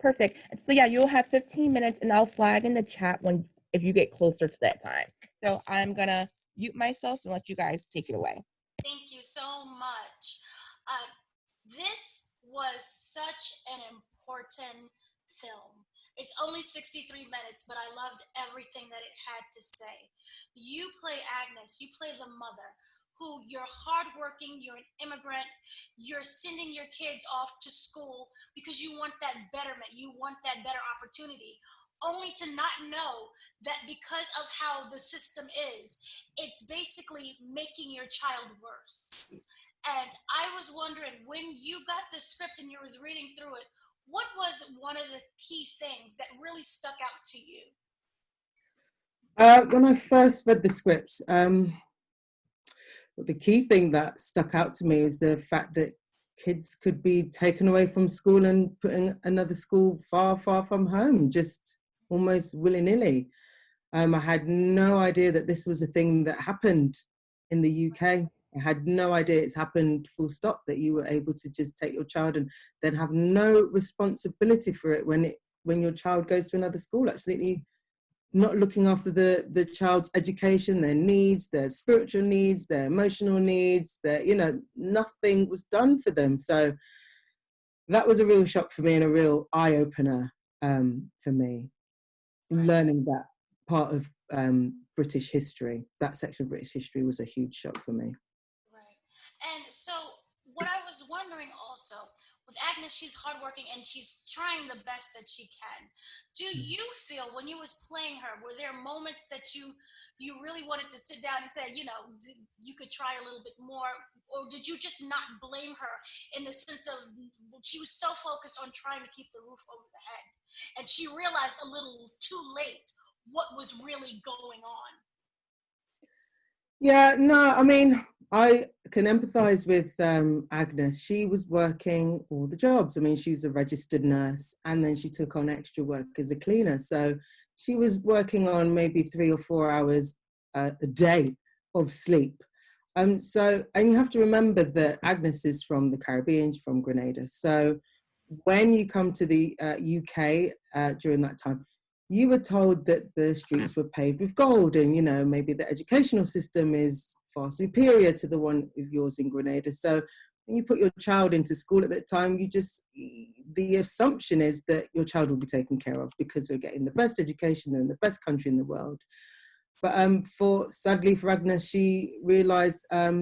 Perfect. So yeah, you'll have 15 minutes and I'll flag in the chat if you get closer to that time. So I'm gonna mute myself and let you guys take it away. Thank you so much. This was such an important film. It's only 63 minutes, but I loved everything that it had to say. You play Agnes, you play the mother, who you're hardworking, you're an immigrant, you're sending your kids off to school because you want that betterment, you want that better opportunity, only to not know that because of how the system is, it's basically making your child worse. And I was wondering, when you got the script and you was reading through it, what was one of the key things that really stuck out to you? When I first read the script, the key thing that stuck out to me was the fact that kids could be taken away from school and put in another school far, far from home, just almost willy-nilly. I had no idea that this was a thing that happened in the UK. I had no idea it's happened full stop, that you were able to just take your child and then have no responsibility for it when your child goes to another school, absolutely not looking after the child's education, their needs, their spiritual needs, their emotional needs, nothing was done for them. So that was a real shock for me and a real eye-opener for me, learning that part of British history. That section of British history was a huge shock for me. Right. And so what I was wondering also, with Agnes, she's hardworking and she's trying the best that she can. Do you feel when you was playing her, were there moments that you really wanted to sit down and say, you could try a little bit more? Or did you just not blame her in the sense of she was so focused on trying to keep the roof over the head and she realized a little too late what was really going on? Yeah, no, I mean, I can empathize with Agnes. She was working all the jobs. I mean, she's a registered nurse and then she took on extra work as a cleaner. So she was working on maybe 3 or 4 hours a day of sleep. And you have to remember that Agnes is from the Caribbean, from Grenada. So when you come to the UK during that time, you were told that the streets were paved with gold and, maybe the educational system is far superior to the one of yours in Grenada. So when you put your child into school at that time, the assumption is that your child will be taken care of because they're getting the best education in the best country in the world. But sadly for Agnes, she realised a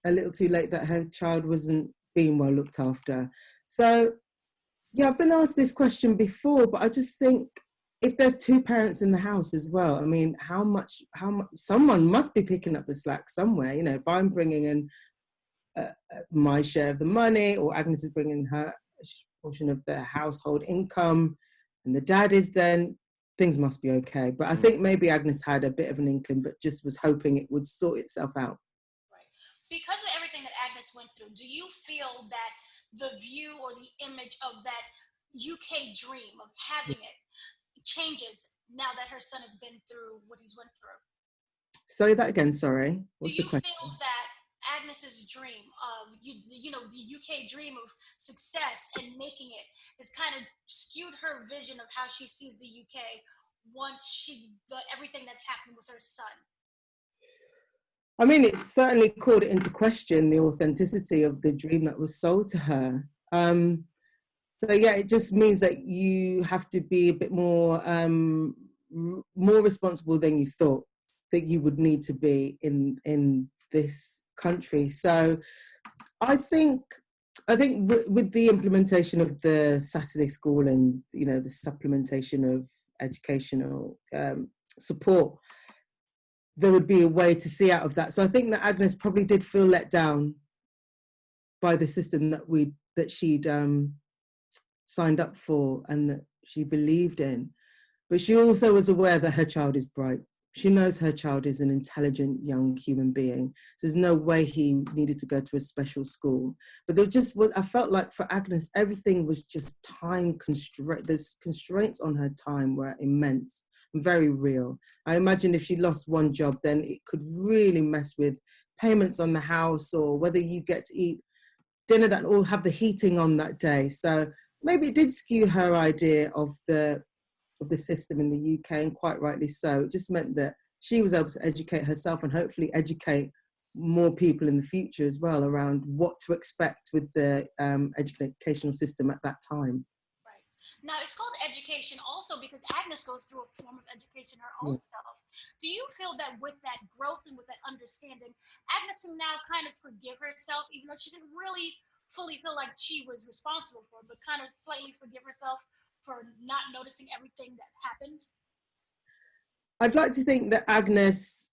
little too late that her child wasn't being well looked after. So, yeah, I've been asked this question before, but I just think, if there's 2 parents in the house as well, I mean, how much, someone must be picking up the slack somewhere. If I'm bringing in my share of the money, or Agnes is bringing her portion of the household income, and the dad is, then things must be okay. But I think maybe Agnes had a bit of an inkling, but just was hoping it would sort itself out. Right. Because of everything that Agnes went through, do you feel that the view or the image of that UK dream of having it changes now that her son has been through what he's went through? Say that again, sorry. What's the question? Do you feel that Agnes's dream of, the UK dream of success and making it has kind of skewed her vision of how she sees the UK once everything that's happened with her son? I mean, it certainly called it into question, the authenticity of the dream that was sold to her. So yeah, it just means that you have to be a bit more responsible than you thought that you would need to be in this country. So I think with the implementation of the Saturday school and the supplementation of educational support, there would be a way to see out of that. So I think that Agnes probably did feel let down by the system that she'd signed up for and that she believed in. But she also was aware that her child is bright. She knows her child is an intelligent young human being. So there's no way he needed to go to a special school. But I felt like for Agnes, everything was just time constraint. There's constraints on her time were immense and very real. I imagine if she lost one job, then it could really mess with payments on the house or whether you get to eat dinner that will have the heating on that day. So maybe it did skew her idea of the system in the UK, and quite rightly so. It just meant that she was able to educate herself and hopefully educate more people in the future as well around what to expect with the educational system at that time. Right. Now, it's called education also because Agnes goes through a form of education her own self. Do you feel that with that growth and with that understanding, Agnes can now kind of forgive herself, even though she didn't really fully feel like she was responsible for it, but kind of slightly forgive herself for not noticing everything that happened? I'd like to think that Agnes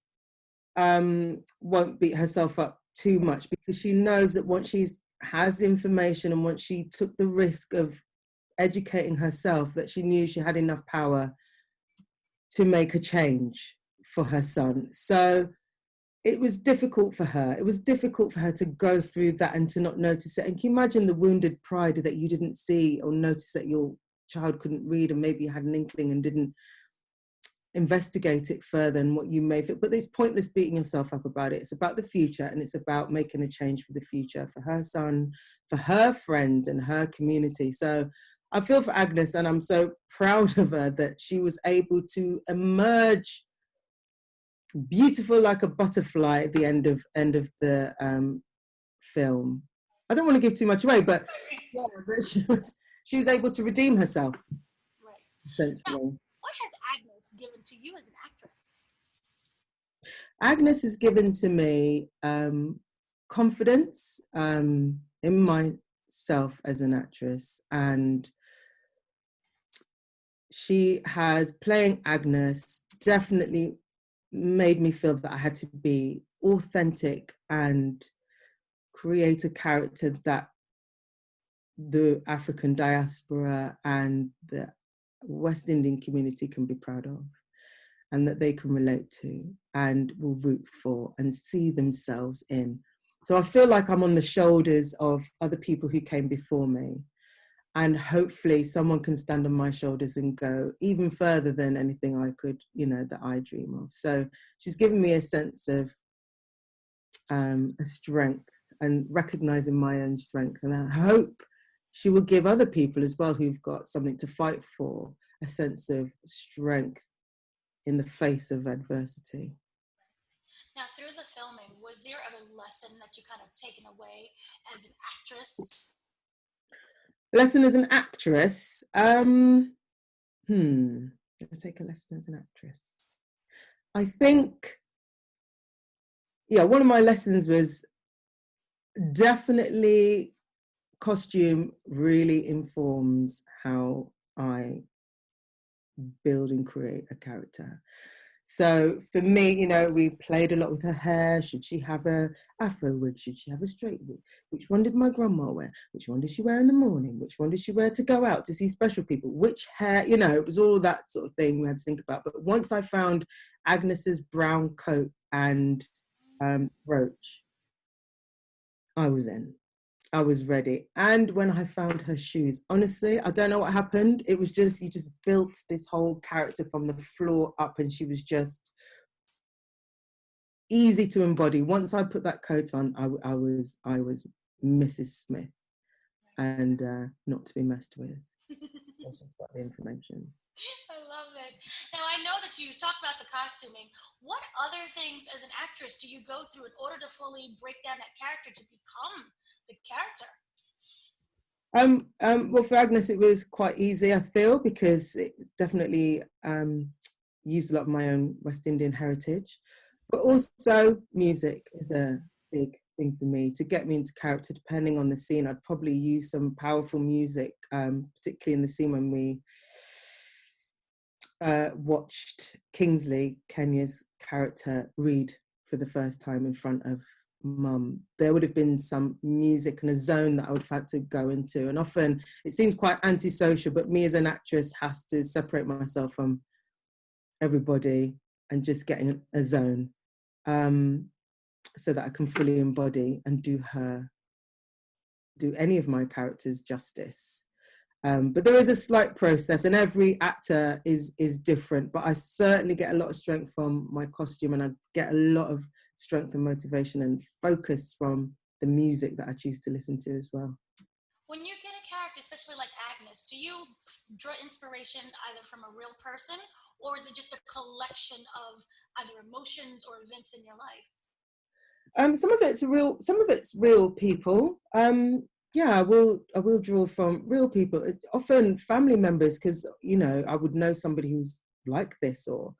won't beat herself up too much, because she knows that once she has information and once she took the risk of educating herself, that she knew she had enough power to make a change for her son. So it was difficult for her. It was difficult for her to go through that and to not notice it. And can you imagine the wounded pride that you didn't see or notice that your child couldn't read, and maybe you had an inkling and didn't investigate it further than what you may feel. But it's pointless beating yourself up about it. It's about the future, and it's about making a change for the future, for her son, for her friends and her community. So I feel for Agnes, and I'm so proud of her that she was able to emerge beautiful like a butterfly at the end of the film. I don't want to give too much away, but yeah, but she was able to redeem herself. Right. Essentially. Now, what has Agnes given to you as an actress? Agnes has given to me confidence in myself as an actress, and she has, playing Agnes, definitely made me feel that I had to be authentic and create a character that the African diaspora and the West Indian community can be proud of, and that they can relate to and will root for and see themselves in. So I feel like I'm on the shoulders of other people who came before me, and hopefully someone can stand on my shoulders and go even further than anything I could, that I dream of. So she's given me a sense of a strength and recognizing my own strength. And I hope she will give other people as well who've got something to fight for a sense of strength in the face of adversity. Now, through the filming, was there a lesson that you kind of taken away as an actress? Lesson as an actress? I take a lesson as an actress. I think, one of my lessons was definitely costume really informs how I build and create a character. So for me, we played a lot with her hair. Should she have a afro wig? Should she have a straight wig? Which one did my grandma wear? Which one did she wear in the morning? Which one did she wear to go out to see special people? Which hair, it was all that sort of thing we had to think about. But once I found Agnes's brown coat and brooch, I was in. I was ready. And when I found her shoes, honestly, I don't know what happened. It was just, you just built this whole character from the floor up, and she was just easy to embody. Once I put that coat on, I was Mrs. Smith, and not to be messed with. I just got the information. I love it. Now, I know that you talked about the costuming. What other things as an actress do you go through in order to fully break down that character to become the character? Well, for Agnes, it was quite easy, I feel, because it definitely used a lot of my own West Indian heritage, but also music is a big thing for me to get me into character. Depending on the scene, I'd probably use some powerful music, particularly in the scene when we watched Kingsley, Kenya's character, read for the first time in front of Mum. There would have been some music and a zone that I would have had to go into, and often it seems quite antisocial, but me as an actress has to separate myself from everybody and just get in a zone so that I can fully embody and do any of my characters justice. But there is a slight process, and every actor is different, but I certainly get a lot of strength from my costume, and I get a lot of strength and motivation and focus from the music that I choose to listen to as well. When you get a character, especially like Agnes, do you draw inspiration either from a real person, or is it just a collection of either emotions or events in your life? Some of it's real people. Yeah, I will draw from real people, often family members, because I would know somebody who's like this, or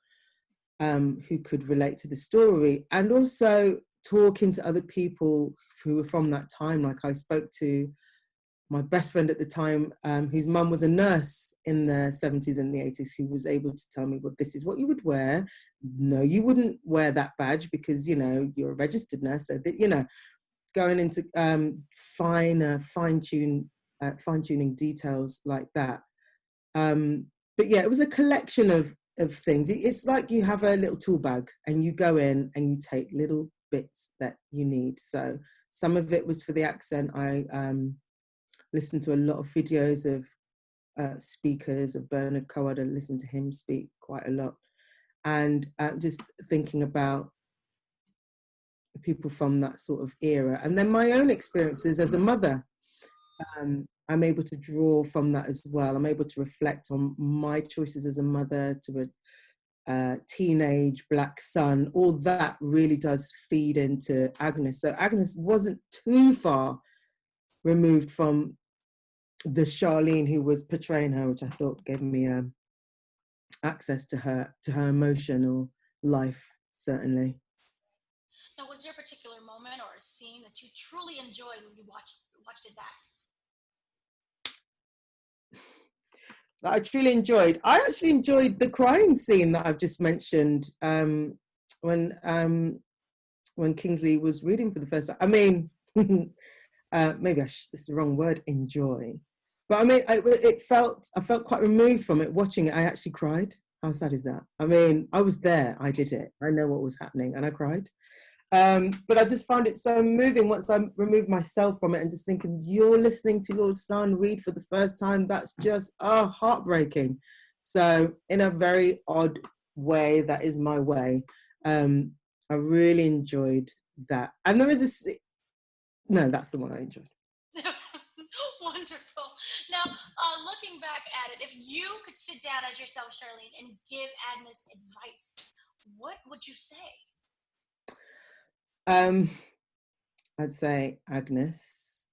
who could relate to the story, and also talking to other people who were from that time. Like, I spoke to my best friend at the time, whose mum was a nurse in the 70s and the 80s, who was able to tell me, well, this is what you would wear. No, you wouldn't wear that badge because, you're a registered nurse. So, going into fine-tuning details like that. But yeah, it was a collection of things. It's like you have a little tool bag and you go in and you take little bits that you need. So some of it was for the accent. I listened to a lot of videos of speakers, of Bernard Coad. I listened to him speak quite a lot. And just thinking about people from that sort of era. And then my own experiences as a mother. I'm able to draw from that as well. I'm able to reflect on my choices as a mother to a teenage black son. All that really does feed into Agnes. So Agnes wasn't too far removed from the Sharlene who was portraying her, which I thought gave me access to her emotional life, certainly. Now, was there a particular moment or a scene that you truly enjoyed when you watched it back? That I truly enjoyed. I actually enjoyed the crying scene that I've just mentioned, when Kingsley was reading for the first time. I mean, maybe this is the wrong word, enjoy. But I mean, I felt quite removed from it watching it. I actually cried. How sad is that? I mean, I was there. I did it. I know what was happening, and I cried. But I just found it so moving once I removed myself from it and just thinking, you're listening to your son read for the first time. That's just heartbreaking. So in a very odd way, that is my way. I really enjoyed that. And there is no, that's the one I enjoyed. Wonderful. Now, looking back at it, if you could sit down as yourself, Sharlene, and give Agnes advice, what would you say? I'd say, Agnes,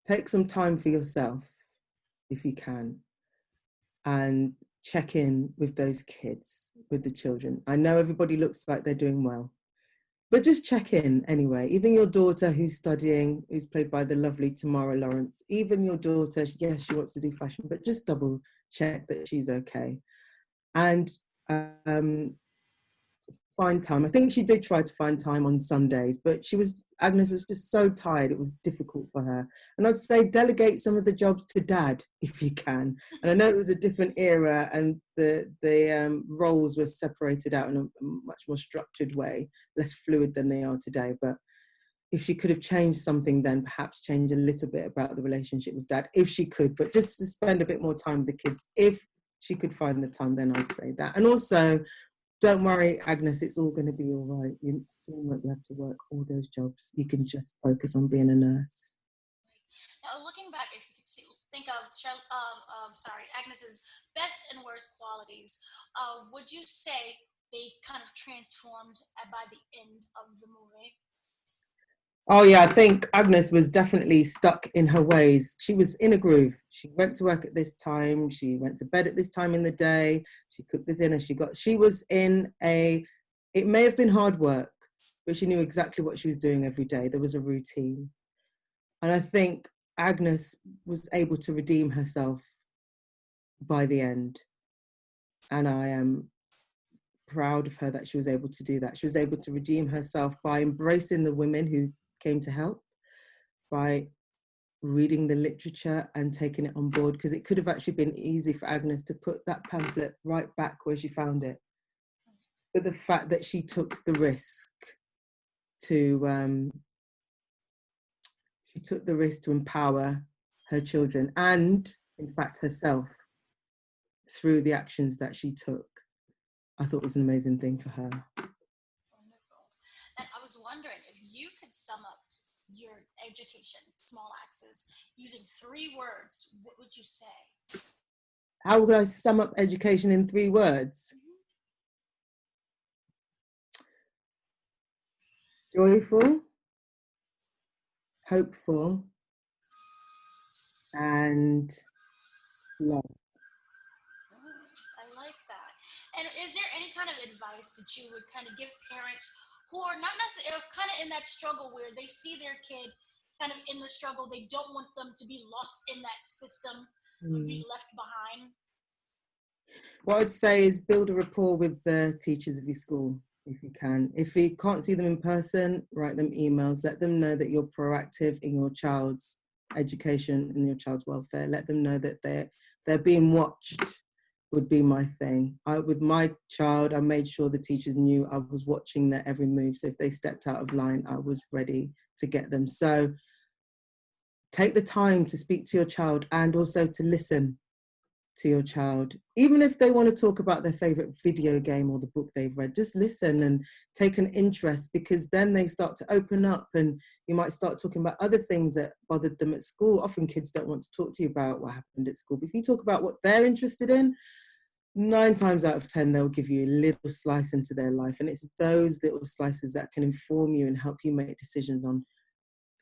take some time for yourself if you can, and check in with those kids, with the children. I know everybody looks like they're doing well, but just check in anyway. Even your daughter who's studying, who's played by the lovely Tamara Lawrence, even your daughter, yes, she wants to do fashion, but just double check that she's okay. And find time. I think she did try to find time on Sundays, but Agnes was just so tired. It was difficult for her. And I'd say delegate some of the jobs to dad if you can. And I know it was a different era and the roles were separated out in a much more structured way, less fluid than they are today. But if she could have changed something, then perhaps change a little bit about the relationship with dad, if she could, but just to spend a bit more time with the kids. If she could find the time, then I'd say that. And also, don't worry, Agnes, it's all going to be all right. You soon won't have to work all those jobs. You can just focus on being a nurse. Now, looking back, if you could think of Agnes's best and worst qualities, would you say they kind of transformed by the end of the movie? Oh yeah, I think Agnes was definitely stuck in her ways. She was in a groove. She went to work at this time. She went to bed at this time in the day. She cooked the dinner. She was in it may have been hard work, but she knew exactly what she was doing every day. There was a routine. And I think Agnes was able to redeem herself by the end. And I am proud of her that she was able to do that. She was able to redeem herself by embracing the women who came to help, by reading the literature and taking it on board, because it could have actually been easy for Agnes to put that pamphlet right back where she found it. But the fact that she took the risk to empower her children and, in fact, herself through the actions that she took, I thought was an amazing thing for her. Wonderful. And I was wondering if you could sum up education, small axes, using 3 words, what would you say? How would I sum up education in 3 words? Joyful, hopeful, and love. I like that. And is there any kind of advice that you would kind of give parents who are not necessarily kind of in that struggle where they see their kid kind of in the struggle, they don't want them to be lost in that system, would be left behind? What I'd say is build a rapport with the teachers of your school if you can. If you can't see them in person, write them emails. Let them know that you're proactive in your child's education and your child's welfare. Let them know that they're being watched would be my thing. With my child, I made sure the teachers knew I was watching their every move. So if they stepped out of line, I was ready to get them. So take the time to speak to your child and also to listen to your child. Even if they want to talk about their favorite video game or the book they've read, just listen and take an interest, because then they start to open up and you might start talking about other things that bothered them at school. Often kids don't want to talk to you about what happened at school, but if you talk about what they're interested in, 9 times out of 10 they'll give you a little slice into their life, and it's those little slices that can inform you and help you make decisions on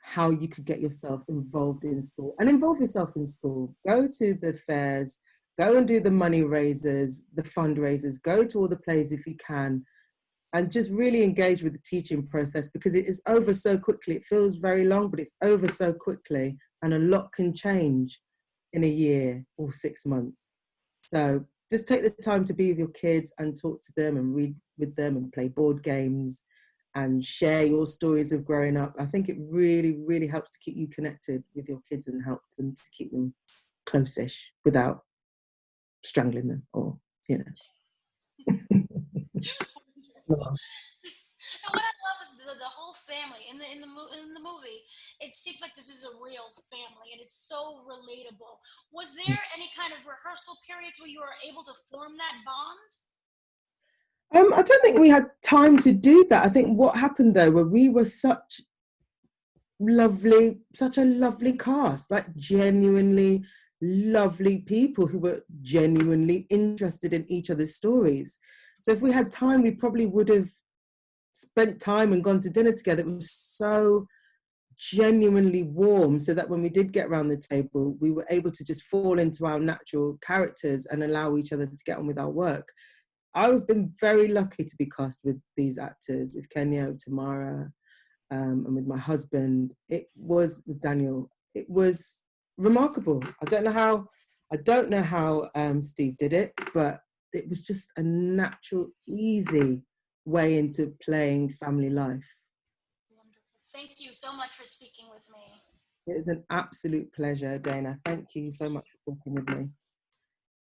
how you could get yourself involved in school. And involve yourself in school. Go to the fairs, go and do the money raisers, the fundraisers, go to all the plays if you can, and just really engage with the teaching process, because it is over so quickly. It feels very long, but it's over so quickly, and a lot can change in a year or 6 months. So just take the time to be with your kids and talk to them and read with them and play board games and share your stories of growing up. I think it really, really helps to keep you connected with your kids and help them to keep them close-ish without strangling them or, you know. And what I love is the whole family in the movie. It seems like this is a real family, and it's so relatable. Was there any kind of rehearsal periods where you were able to form that bond? I don't think we had time to do that. I think what happened though, where we were such a lovely cast, like genuinely lovely people who were genuinely interested in each other's stories. So if we had time, we probably would have spent time and gone to dinner together. It was so genuinely warm, so that when we did get around the table, we were able to just fall into our natural characters and allow each other to get on with our work. I've been very lucky to be cast with these actors, with Kenya, Tamara, and with my husband. It was with Daniel. It was remarkable. I don't know how Steve did it, but it was just a natural, easy way into playing family life. Wonderful. Thank you so much for speaking with me. It was an absolute pleasure, Dana. Thank you so much for talking with me.